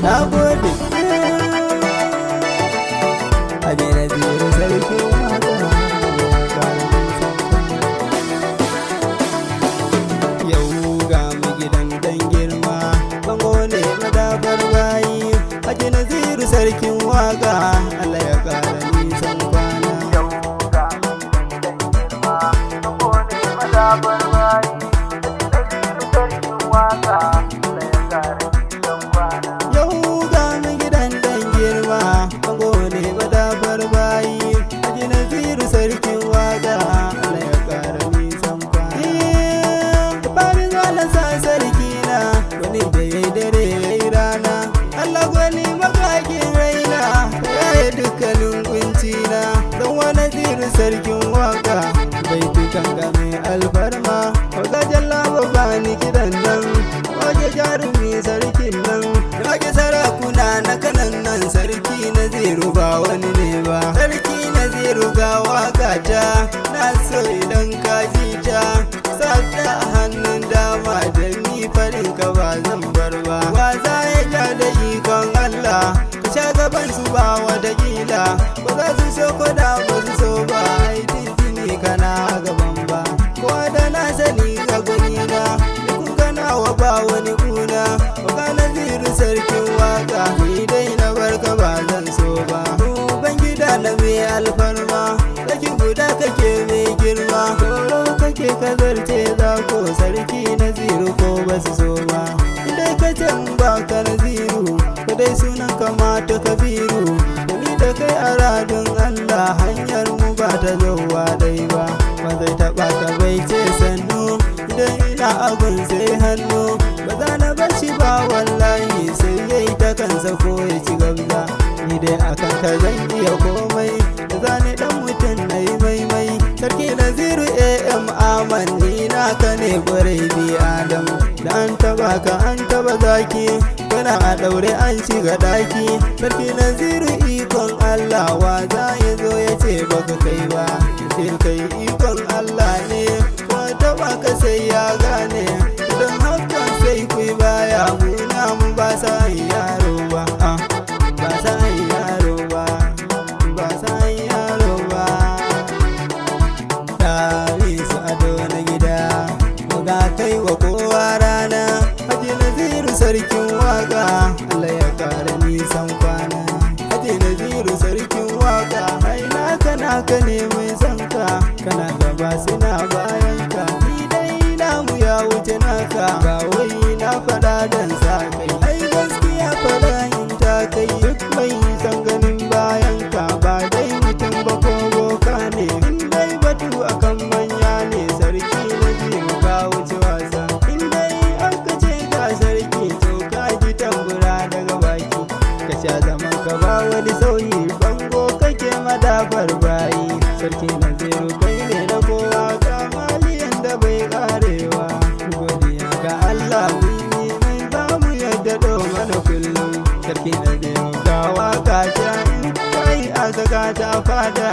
na gode Haji Naziru sarkin waka yau ga mu gidan dan girma bango ne madafar bayi Haji Naziru sarkin waka Allah ya kara nisan kwana yau ga mu gidan dan girma bango ne madafar bayi sarkin waka Allah ya kara nisan kwana yau ga mu gidan dan girma bango ne madafar bayi Haji Naziru sarkin waka Allah ya kara nisan kwana barin Allah sa sarki na wani da yayi dare yayi rana Allah gwani makakin raina yayi dukkanin kunci na dan wani Naziru sarkin waka bai tukan ga mai alfarma waka jalla bani kidan nan waje jarumi sarkin nan waje sarakuna na kanan nan sarki Naziru ba wani ne ba sarki Naziru ga waka ta na so idan ka ji ta saka a hannun dama da ni farin ka ba zan bar ba wa za ya ja da ikon Allah ka sha gaban su ba wata kila ba za su so ko da ba su so ba ai tintini kana gaban ba ko da na sani ga gani na kun kana wa ba wani kuna ba Naziru sarkin waka ni dai na barka ba zan so ba ubangida na mai alfarma kake guda kake mai girma koro kake kazarce za ko sarki Naziru ko ba su so ba dai ka can ba ka Naziru ko dai sunan kamata Kabiru ni da kai a radun Allah hanyar mu ba ta zauwa dai ba ba zai taba ka bai ce sannu idan ina abun sai hannu ba za na bar shi ba wallahi sai yayi ta kansa ko ya ci gabza ni dai akan ka zan iya komai da zane dan mutum na yi maimai sarki Naziru am amanni naka ne gwarai bi Adam da an taba ka an taba zaki kana a daure an shiga daki sarki Naziru ikon Allah wa za ya zo ya ce baka kai ba sai kai ikon Allah ne ko taba ka sai ya gane don haka sai kuyi baya muna mu ba sa yaro ba ba sa yaro ba ba sa yaro ba dari su ado na gida ga kai wa kowa rana Haji Naziru sarkin waka Allah ya kara nisan kwana Haji Naziru sarkin waka ai naka ne mai sanka kana gaba suna bayan ka ni dai namu ya wuce naka ba wai na fada dan sa kai ai gaskiya fada in ta kai duk mai san ganin bayan ka ba dai mutum ba ko boka ne in dai batu akan manya ne sarki Naziru ka wuce wasa in dai aka ce ga sarki to ka ji tambura daga baki ka sha zaman ka ba wani sauyi bango kake madafar bayi sarki Naziru kai ne na kowa ga maliyan da bai karewa godiya ga Allah wini mai ba mu yadda do mana kullum sarki Naziru ga waka ta in kai a zakata fada